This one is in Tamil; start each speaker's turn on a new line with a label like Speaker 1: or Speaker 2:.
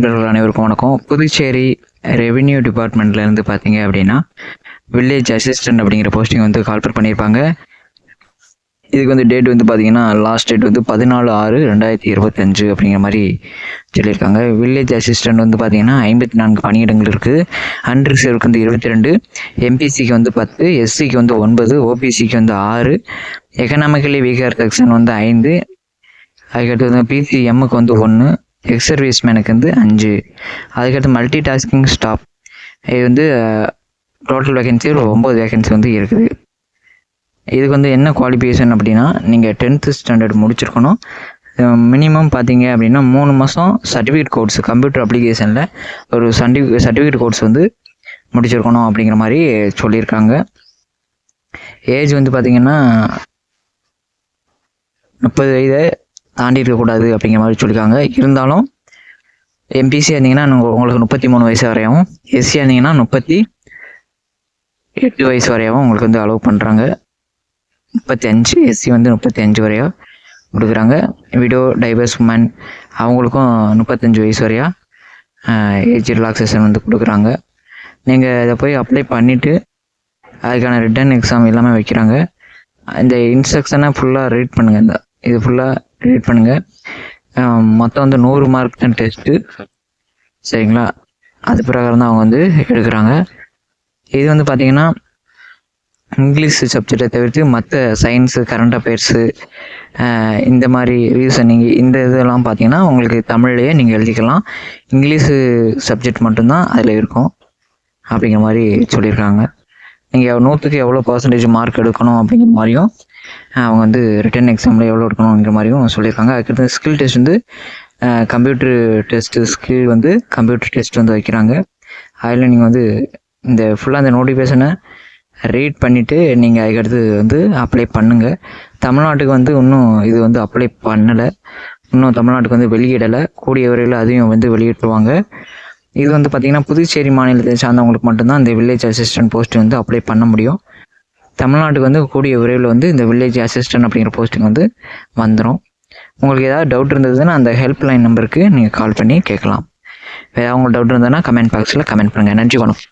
Speaker 1: நண்பர்கள் அனைவருக்கும் வணக்கம். புதுச்சேரி ரெவென்யூ டிபார்ட்மெண்ட்லேருந்து பார்த்தீங்க அப்படின்னா வில்லேஜ் அசிஸ்டன்ட் அப்படிங்கிற போஸ்டிங் வந்து கால்பர் பண்ணியிருப்பாங்க. இதுக்கு வந்து டேட் வந்து பார்த்தீங்கன்னா லாஸ்ட் டேட் வந்து 14/6/2025 அப்படிங்கிற மாதிரி சொல்லியிருக்காங்க. வில்லேஜ் அசிஸ்டன்ட் வந்து பார்த்தீங்கன்னா 54 பணியிடங்கள் இருக்குது. அன்ரிசர்வ்க்கு வந்து 22, எம்பிசிக்கு வந்து 10, எஸ்சிக்கு வந்து 9, ஓபிசிக்கு வந்து 6, எக்கனாமிக்கலி வீக்கர் செக்ஷன் வந்து 5, அதுக்கடுத்து வந்து பிசிஎம்முக்கு வந்து 1, எக்ஸ் சர்வீஸ் மேனுக்கு வந்து 5, அதுக்கடுத்து மல்டி டாஸ்கிங் ஸ்டாஃப் இது வந்து டோட்டல் வேகன்சி ஒரு 9 வேகன்சி வந்து இருக்குது. இதுக்கு வந்து என்ன குவாலிஃபிகேஷன் அப்படின்னா நீங்கள் 10th ஸ்டாண்டர்ட் முடிச்சிருக்கணும். மினிமம் பார்த்தீங்க அப்படின்னா 3 மாதம் சர்டிஃபிகேட் கோர்ஸ் கம்ப்யூட்டர் அப்ளிகேஷனில் ஒரு சர்டிஃபிகேட் கோர்ஸ் வந்து முடிச்சிருக்கணும் அப்படிங்கிற மாதிரி சொல்லியிருக்காங்க. ஏஜ் வந்து பார்த்தீங்கன்னா 30 வயதை தாண்டி இருக்கக்கூடாது அப்படிங்கிற மாதிரி சொல்லியிருக்காங்க. இருந்தாலும் எம்பிசி இருந்தீங்கன்னா உங்களுக்கு 33 வயசு வரையும், எஸ்சி இருந்தீங்கன்னா 38 வயசு வரையும் உங்களுக்கு வந்து அலோவ் பண்ணுறாங்க. 35, எஸ்சி வந்து 35 வரையா கொடுக்குறாங்க. விடோ டைவர்ஸ் உமன் அவங்களுக்கும் 35 வயசு வரையா ஏஜ் ரிலாக்ஸேஷன் வந்து கொடுக்குறாங்க. நீங்கள் இதை போய் அப்ளை பண்ணிவிட்டு அதுக்கான ரிட்டன் எக்ஸாம் எல்லாமே வைக்கிறாங்க. இந்த இன்ஸ்ட்ரக்ஷனை ஃபுல்லாக ரீட் பண்ணுங்கள். இது ஃபுல்லாக ரீட் பண்ணுங்கள். மொத்தம் வந்து 100 மார்க் தான் டெஸ்ட்டு, சரிங்களா? அது பிரகாரம் தான் அவங்க வந்து எடுக்கிறாங்க. இது வந்து பார்த்திங்கன்னா இங்கிலீஷ் சப்ஜெக்டை தவிர்த்து மற்ற சயின்ஸு, கரண்ட் அஃபேர்ஸு, இந்த மாதிரி ரீசனிங் இந்த இதெல்லாம் பார்த்திங்கன்னா உங்களுக்கு தமிழ்லேயே நீங்கள் எழுதிக்கலாம். இங்கிலீஷு சப்ஜெக்ட் மட்டும்தான் அதில் இருக்கும் அப்படிங்கிற மாதிரி சொல்லியிருக்காங்க. நீங்கள் 100க்கு எவ்வளோ பர்சன்டேஜ் மார்க் எடுக்கணும் அப்படிங்கிற மாதிரியும் அவங்க வந்து ரிட்டன் எக்ஸாமில் எவ்வளோ எடுக்கணுங்கிற மாதிரியும் சொல்லியிருக்காங்க. அதுக்கடுத்து ஸ்கில் டெஸ்ட் வந்து கம்ப்யூட்டர் டெஸ்ட்டு, ஸ்கில் வந்து கம்ப்யூட்டர் டெஸ்ட் வந்து வைக்கிறாங்க. அதில் நீங்கள் வந்து இந்த ஃபுல்லாக அந்த நோட்டிஃபிகேஷனை ரீட் பண்ணிவிட்டு நீங்கள் அதுக்கடுத்து வந்து அப்ளை பண்ணுங்கள். தமிழ்நாட்டுக்கு வந்து இன்னும் இது வந்து அப்ளை பண்ணலை, இன்னும் தமிழ்நாட்டுக்கு வந்து வெளியிடலை. கூடிய விரைவில் அதையும் வந்து வெளியிட்டுருவாங்க. இது வந்து பார்த்திங்கன்னா புதுச்சேரி மாநிலத்தை சார்ந்தவங்களுக்கு மட்டும்தான் இந்த வில்லேஜ் அசிஸ்டன்ட் போஸ்ட் வந்து அப்ளை பண்ண முடியும். தமிழ்நாட்டுக்கு வந்து கூடிய விரைவில் வந்து இந்த வில்லேஜ் அசிஸ்டன்ட் அப்படிங்கிற போஸ்டிங் வந்து வந்துடும். உங்களுக்கு ஏதாவது டவுட் இருந்ததுன்னா அந்த ஹெல்ப்லைன் நம்பருக்கு நீங்கள் கால் பண்ணி கேட்கலாம். வேறு உங்களுக்கு டவுட் இருந்ததுன்னா கமெண்ட் பாக்ஸில் கமெண்ட் பண்ணுங்கள். நன்றி, வணக்கம்.